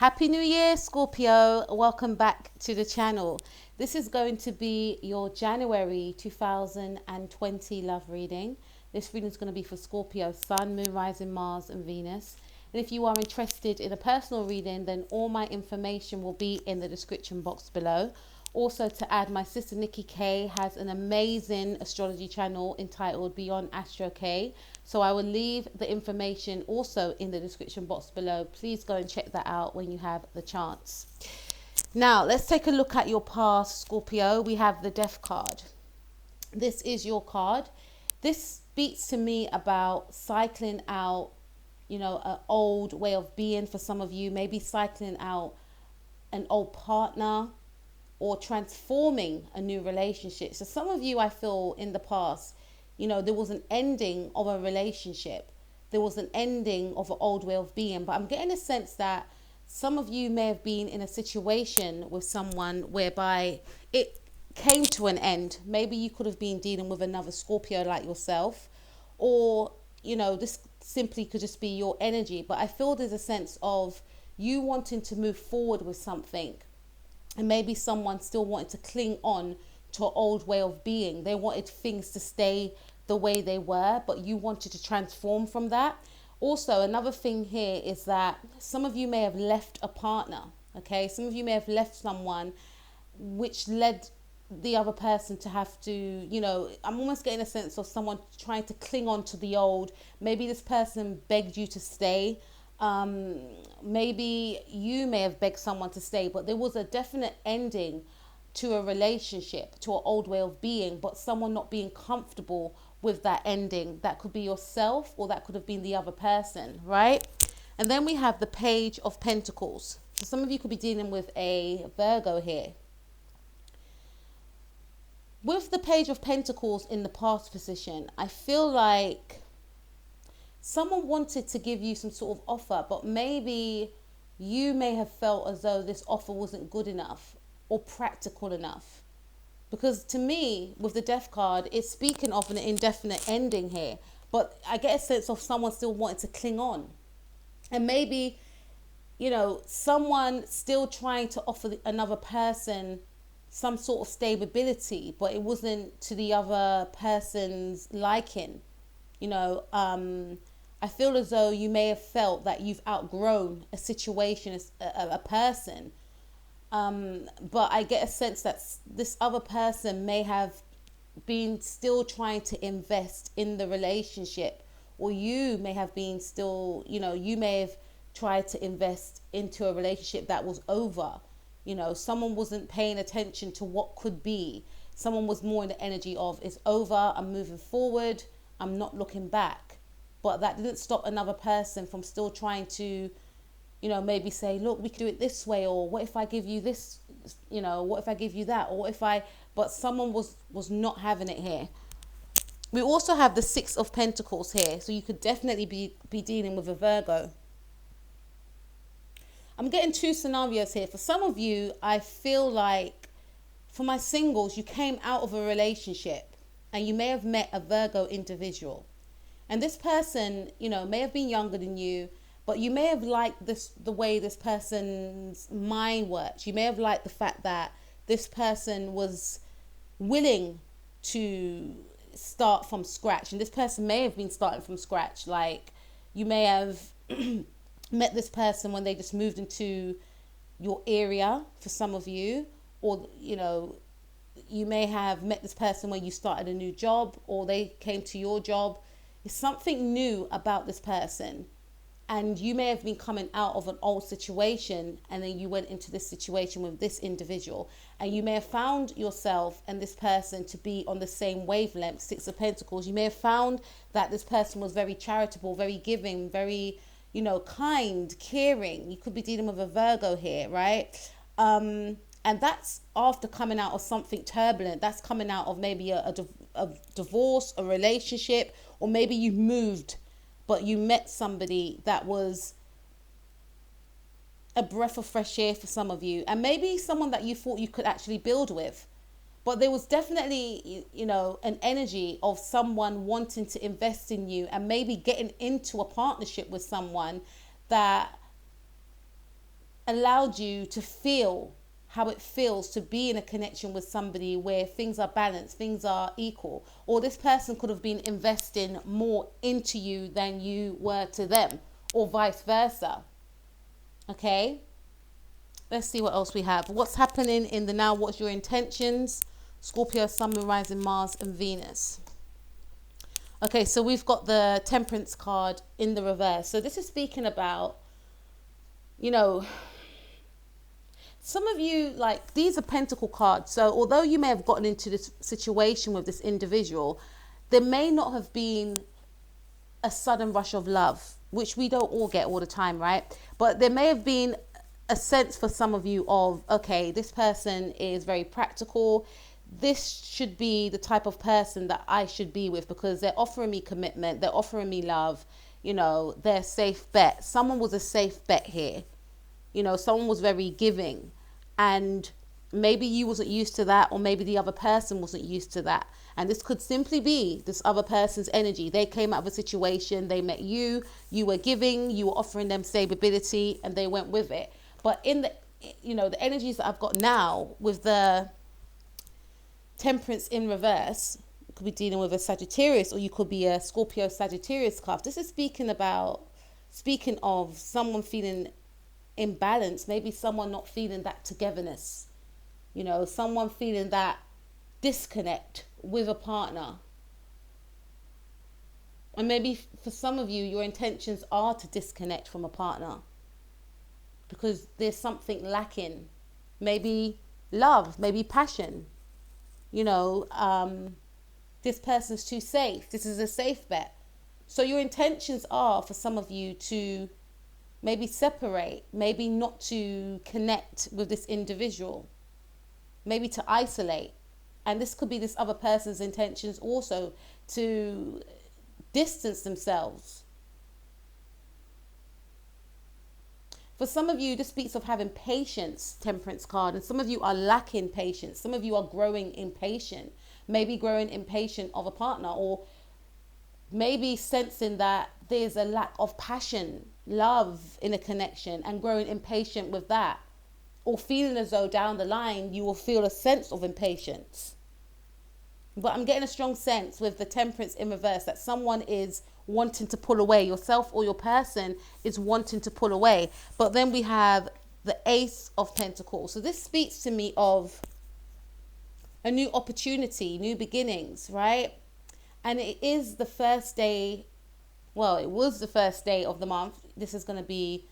Happy New Year, Scorpio. Welcome back to the channel. This is going to be your January 2020 love reading. This reading is going to be for Scorpio Sun, Moon, Rising, Mars and Venus. And if you are interested in a personal reading, then all my information will be in the description box below. Also, to add, my sister Nikki K has an amazing astrology channel entitled Beyond Astro K. So I will leave the information also in the description box below. Please go and check that out when you have the chance. Now, let's take a look at your past, Scorpio. We have the Death card. This is your card. This speaks to me about cycling out, an old way of being for some of you. Maybe cycling out an old partner, or transforming a new relationship. So some of you, I feel in the past, there was an ending of a relationship. There was an ending of an old way of being. But I'm getting a sense that some of you may have been in a situation with someone whereby it came to an end. Maybe you could have been dealing with another Scorpio like yourself, or, this simply could just be your energy. But I feel there's a sense of you wanting to move forward with something. And maybe someone still wanted to cling on to an old way of being. They wanted things to stay the way they were, but you wanted to transform from that. Also, another thing here is that some of you may have left a partner, okay? Some of you may have left someone, which led the other person to have to, I'm almost getting a sense of someone trying to cling on to the old. Maybe this person begged you to stay. Maybe you may have begged someone to stay, but there was a definite ending to a relationship, to an old way of being, but someone not being comfortable with that ending. That could be yourself, or that could have been the other person, right? And then we have the Page of Pentacles. So some of you could be dealing with a Virgo here. With the Page of Pentacles in the past position, I feel like someone wanted to give you some sort of offer, but maybe you may have felt as though this offer wasn't good enough or practical enough. Because to me, with the Death card, it's speaking of an indefinite ending here. But I get a sense of someone still wanting to cling on. And maybe, someone still trying to offer another person some sort of stability, but it wasn't to the other person's liking. I feel as though you may have felt that you've outgrown a situation, a person. But I get a sense that this other person may have been still trying to invest in the relationship, or you may have been still, you may have tried to invest into a relationship that was over. Someone wasn't paying attention to what could be. Someone was more in the energy of, it's over, I'm moving forward, I'm not looking back. But that didn't stop another person from still trying to, maybe say, look, we can do it this way, or what if I give you this, what if I give you that, or what if but someone was not having it here. We also have the Six of Pentacles here, so you could definitely be dealing with a Virgo. I'm getting two scenarios here. For some of you, I feel like, for my singles, you came out of a relationship and you may have met a Virgo individual. And this person, may have been younger than you, but you may have liked the way this person's mind works. You may have liked the fact that this person was willing to start from scratch. And this person may have been starting from scratch. Like, you may have met this person when they just moved into your area, for some of you. Or, you may have met this person when you started a new job, or they came to your job. It's something new about this person, and you may have been coming out of an old situation, and then you went into this situation with this individual, and you may have found yourself and this person to be on the same wavelength. Six of Pentacles. You may have found that this person was very charitable, very giving, very, kind, caring. You could be dealing with a Virgo here, right? And that's after coming out of something turbulent. That's coming out of maybe a divorce, a relationship, or maybe you moved, but you met somebody that was a breath of fresh air for some of you. And maybe someone that you thought you could actually build with. But there was definitely, an energy of someone wanting to invest in you, and maybe getting into a partnership with someone that allowed you to feel how it feels to be in a connection with somebody where things are balanced, things are equal. Or this person could have been investing more into you than you were to them, or vice versa. Okay? Let's see what else we have. What's happening in the now? What's your intentions? Scorpio, Sun, Moon, Rising, Mars, and Venus. Okay, so we've got the Temperance card in the reverse. So this is speaking about, you know, some of you, like, these are Pentacle cards. So although you may have gotten into this situation with this individual, there may not have been a sudden rush of love, which we don't all get all the time, right? But there may have been a sense for some of you of, okay, this person is very practical. This should be the type of person that I should be with, because they're offering me commitment, they're offering me love, you know, they're a safe bet. Someone was a safe bet here. You know, someone was very giving, and maybe you wasn't used to that, or maybe the other person wasn't used to that. And this could simply be this other person's energy. They came out of a situation, they met you, you were giving, you were offering them stability, and they went with it. But in the, you know, the energies that I've got now with the Temperance in reverse, you could be dealing with a Sagittarius, or you could be a Scorpio Sagittarius card. This is speaking of someone feeling imbalance, maybe someone not feeling that togetherness, you know, someone feeling that disconnect with a partner. And maybe for some of you, your intentions are to disconnect from a partner because there's something lacking, maybe love, maybe passion. You know, this person's too safe. This is a safe bet. So your intentions are for some of you to maybe separate, maybe not to connect with this individual, maybe to isolate. And this could be this other person's intentions also, to distance themselves. For some of you, this speaks of having patience, Temperance card, and some of you are lacking patience. Some of you are growing impatient, maybe growing impatient of a partner, or maybe sensing that there's a lack of passion, love in a connection, and growing impatient with that, or feeling as though down the line you will feel a sense of impatience. But I'm getting a strong sense with the Temperance in reverse that someone is wanting to pull away. Yourself or your person is wanting to pull away. But then we have the Ace of Pentacles. So this speaks to me of a new opportunity, new beginnings, right? And it is the first day, well, it was the first day of the month. This is going to be,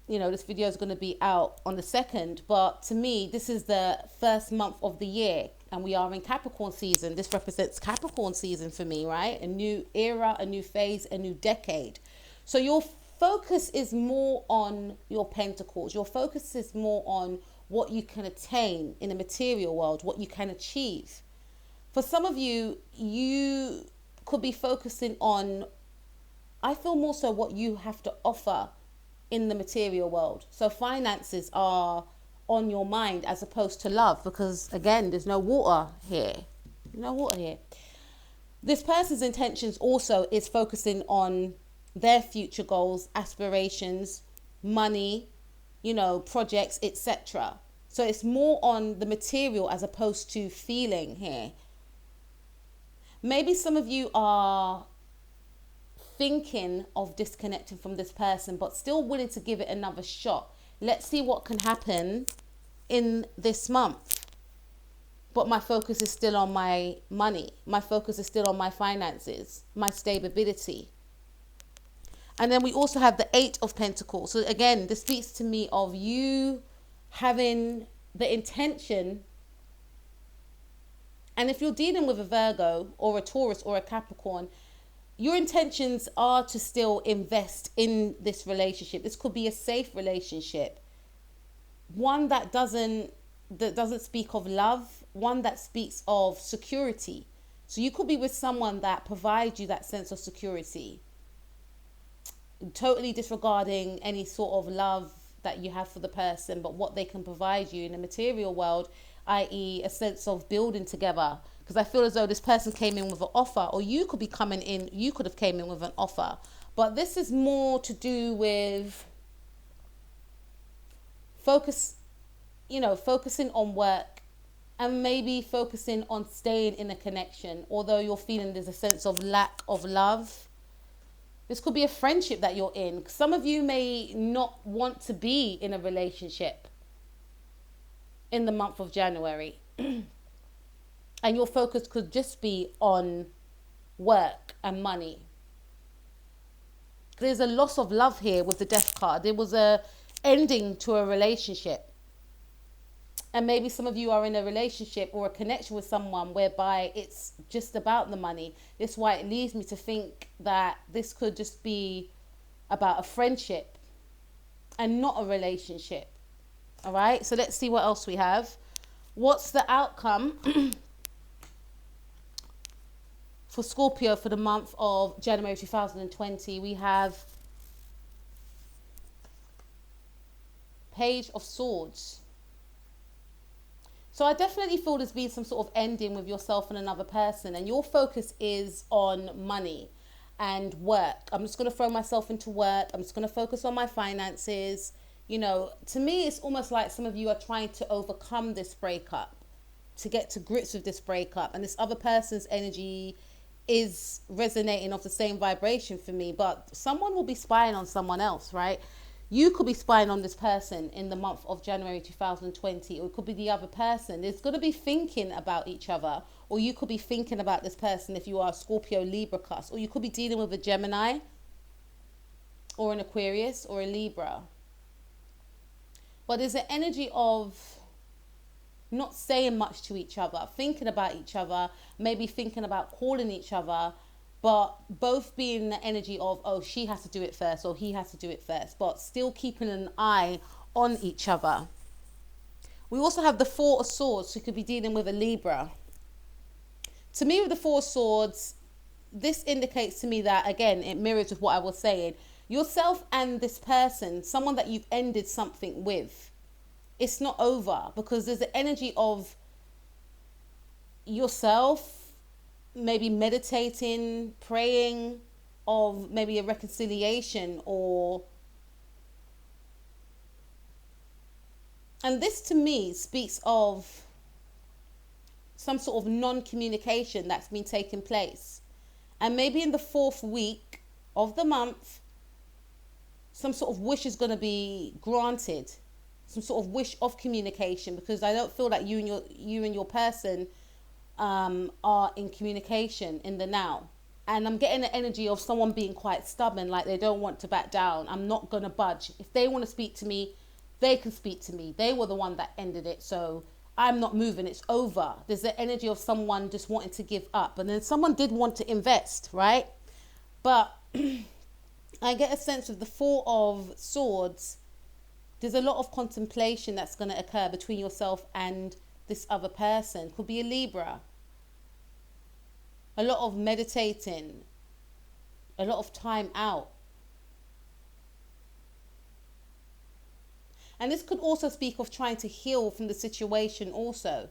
you know, this video is going to be out on the 2nd. But to me, this is the first month of the year. And we are in Capricorn season. This represents Capricorn season for me, right? A new era, a new phase, a new decade. So your focus is more on your pentacles. Your focus is more on what you can attain in the material world, what you can achieve. For some of you, you could be focusing on, I feel more so what you have to offer in the material world. So finances are on your mind as opposed to love, because again, there's no water here. No water here. This person's intentions also is focusing on their future goals, aspirations, money, you know, projects, etc. So it's more on the material as opposed to feeling here. Maybe some of you are thinking of disconnecting from this person, but still willing to give it another shot. Let's see what can happen in this month. But my focus is still on my money. My focus is still on my finances, my stability. And then we also have the 8 of Pentacles. So again, this speaks to me of you having the intention. And if you're dealing with a Virgo or a Taurus or a Capricorn, your intentions are to still invest in this relationship. This could be a safe relationship. One that doesn't speak of love, one that speaks of security. So you could be with someone that provides you that sense of security, totally disregarding any sort of love that you have for the person, but what they can provide you in the material world, i.e. a sense of building together. Because I feel as though this person came in with an offer, or you could be coming in, you could have came in with an offer. But this is more to do with focusing on work and maybe focusing on staying in a connection, although you're feeling there's a sense of lack of love. This could be a friendship that you're in. Some of you may not want to be in a relationship in the month of January. And your focus could just be on work and money. There's a loss of love here with the Death card. There was a ending to a relationship. And maybe some of you are in a relationship or a connection with someone whereby it's just about the money. This is why it leads me to think that this could just be about a friendship and not a relationship. All right, so let's see what else we have. What's the outcome for Scorpio for the month of January 2020? We have Page of Swords. So I definitely feel there's been some sort of ending with yourself and another person, and your focus is on money and work. I'm just going to throw myself into work. I'm just going to focus on my finances. To me, it's almost like some of you are trying to overcome this breakup, to get to grips with this breakup. And this other person's energy is resonating off the same vibration for me, but someone will be spying on someone else, right? You could be spying on this person in the month of January 2020, or it could be the other person. There's going to be thinking about each other, or you could be thinking about this person if you are a Scorpio, Libra cusp, or you could be dealing with a Gemini, or an Aquarius, or a Libra. But there's an energy of not saying much to each other, thinking about each other, maybe thinking about calling each other, but both being the energy of, oh, she has to do it first or he has to do it first, but still keeping an eye on each other. We also have the Four of Swords, who could be dealing with a Libra. To me, with the Four of Swords, this indicates to me that, again, it mirrors with what I was saying. Yourself and this person, someone that you've ended something with, it's not over, because there's the energy of yourself maybe meditating, praying, of maybe a reconciliation, and this to me speaks of some sort of non-communication that's been taking place. And maybe in the 4th week of the month, some sort of wish is going to be granted, some sort of wish of communication, because I don't feel that you and your person are in communication in the now. And I'm getting the energy of someone being quite stubborn, like they don't want to back down. I'm not going to budge. If they want to speak to me, they can speak to me. They were the one that ended it, so I'm not moving. It's over. There's the energy of someone just wanting to give up. And then someone did want to invest, right? But I get a sense of the Four of Swords. There's a lot of contemplation that's going to occur between yourself and this other person. Could be a Libra. A lot of meditating, a lot of time out. And this could also speak of trying to heal from the situation also.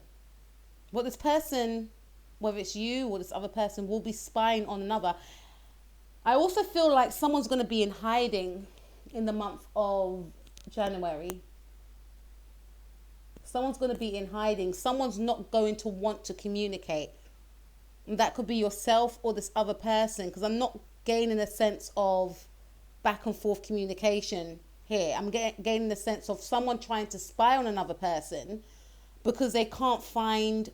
But this person, whether it's you or this other person, will be spying on another. I also feel like someone's going to be in hiding in the month of January. Someone's going to be in hiding. Someone's not going to want to communicate. And that could be yourself or this other person, because I'm not gaining a sense of back and forth communication here. I'm gaining the sense of someone trying to spy on another person because they can't find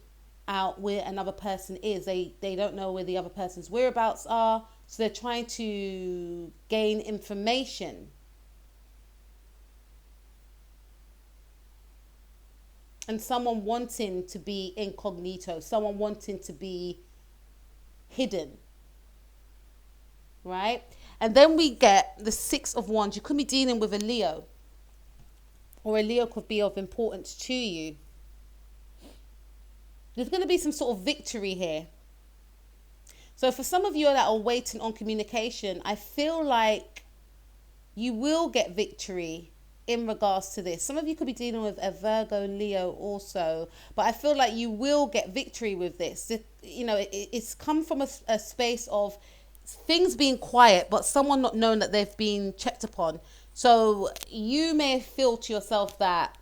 out where another person is. They don't know where the other person's whereabouts are. So they're trying to gain information. And someone wanting to be incognito, someone wanting to be hidden, right? And then we get the Six of Wands. You could be dealing with a Leo, or a Leo could be of importance to you. There's going to be some sort of victory here. So for some of you that are waiting on communication, I feel like you will get victory in regards to this. Some of you could be dealing with a Virgo, Leo also, but I feel like you will get victory with this. It's come from a space of things being quiet, but someone not knowing that they've been checked upon. So you may feel to yourself that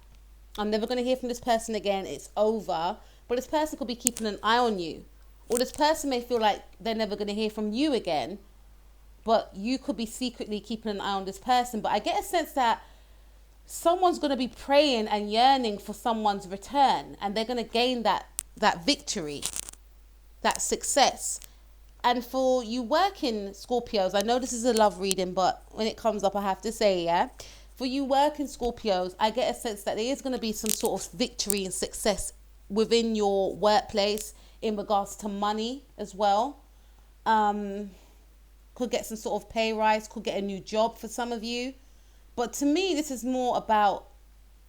I'm never going to hear from this person again, it's over. But this person could be keeping an eye on you. Or this person may feel like they're never going to hear from you again, but you could be secretly keeping an eye on this person. But I get a sense that someone's going to be praying and yearning for someone's return, and they're going to gain that victory, that success. And for you working Scorpios, I know this is a love reading, but when it comes up, I have to say, yeah, for you working Scorpios, I get a sense that there is going to be some sort of victory and success within your workplace in regards to money as well. Could get some sort of pay rise, could get a new job for some of you. But to me, this is more about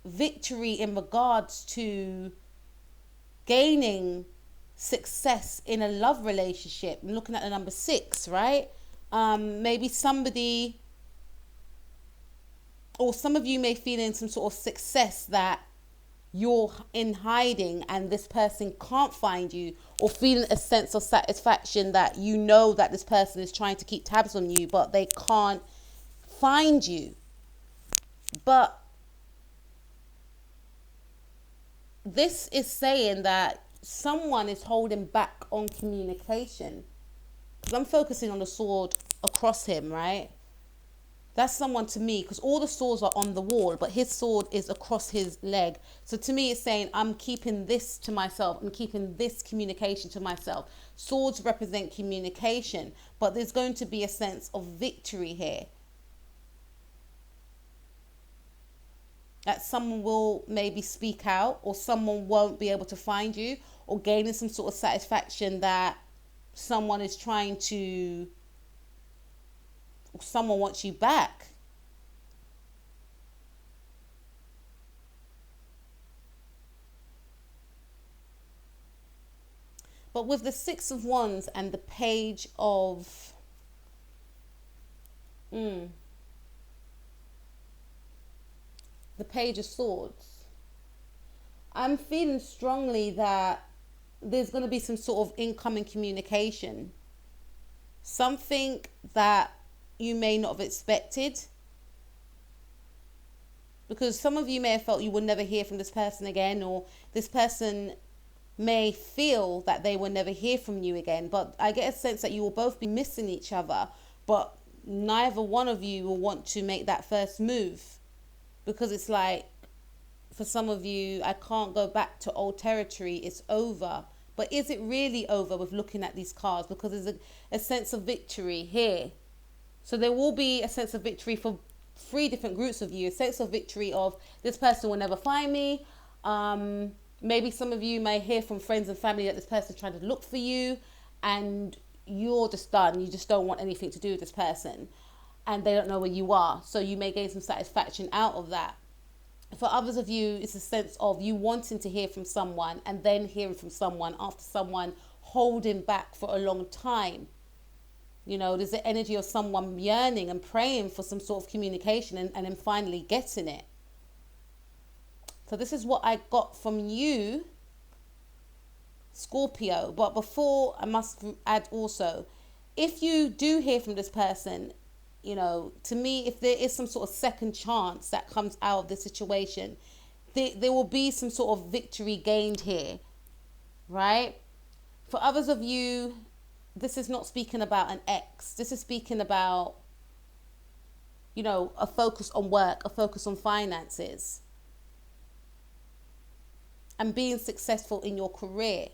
victory in regards to gaining success in a love relationship. I'm looking at the number 6, right? Maybe somebody, or some of you may feel in some sort of success that you're in hiding and this person can't find you, or feeling a sense of satisfaction that you know that this person is trying to keep tabs on you, but they can't find you. But this is saying that someone is holding back on communication. Because I'm focusing on the sword across him, right? That's someone to me, because all the swords are on the wall, but his sword is across his leg. So to me, it's saying, I'm keeping this to myself. I'm keeping this communication to myself. Swords represent communication, but there's going to be a sense of victory here. That someone will maybe speak out, or someone won't be able to find you, or gaining some sort of satisfaction that someone is trying to, someone wants you back. But with the 6 of Wands and the Page of the Page of Swords, I'm feeling strongly that there's going to be some sort of incoming communication. Something that you may not have expected. Because some of you may have felt you would never hear from this person again, or this person may feel that they will never hear from you again. But I get a sense that you will both be missing each other, but neither one of you will want to make that first move. Because it's like, for some of you, I can't go back to old territory, it's over. But is it really over with looking at these cards? Because there's a sense of victory here. So there will be a sense of victory for 3 different groups of you. A sense of victory of, this person will never find me. Maybe some of you may hear from friends and family that this person is trying to look for you, and you're just done. You just don't want anything to do with this person, and they don't know where you are. So you may gain some satisfaction out of that. For others of you, it's a sense of you wanting to hear from someone, and then hearing from someone after someone holding back for a long time. You know, there's the energy of someone yearning and praying for some sort of communication, and then finally getting it. So this is what I got from you, Scorpio. But before, I must add also, if you do hear from this person, you know, to me, if there is some sort of second chance that comes out of the situation, there will be some sort of victory gained here, right? For others of you, this is not speaking about an ex. This is speaking about, you know, a focus on work, a focus on finances, and being successful in your career.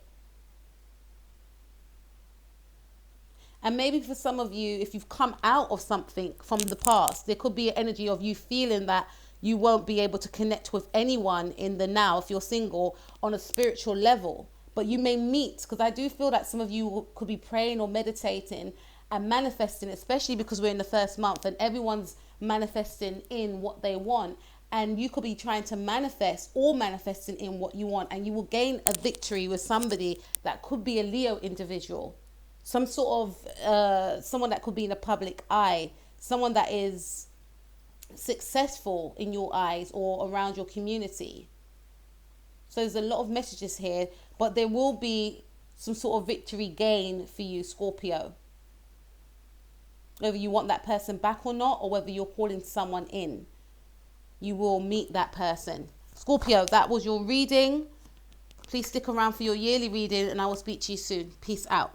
And maybe for some of you, if you've come out of something from the past, there could be an energy of you feeling that you won't be able to connect with anyone in the now, if you're single, on a spiritual level. But you may meet, because I do feel that some of you could be praying or meditating and manifesting, especially because we're in the first month and everyone's manifesting in what they want. And you could be trying to manifest or manifesting in what you want, and you will gain a victory with somebody that could be a Leo individual. Some sort of someone that could be in a public eye, someone that is successful in your eyes or around your community. So there's a lot of messages here, but there will be some sort of victory gain for you, Scorpio. whether you want that person back or not, or whether you're calling someone in. You will meet that person. Scorpio, that was your reading. Please stick around for your yearly reading, and I will speak to you soon. Peace out.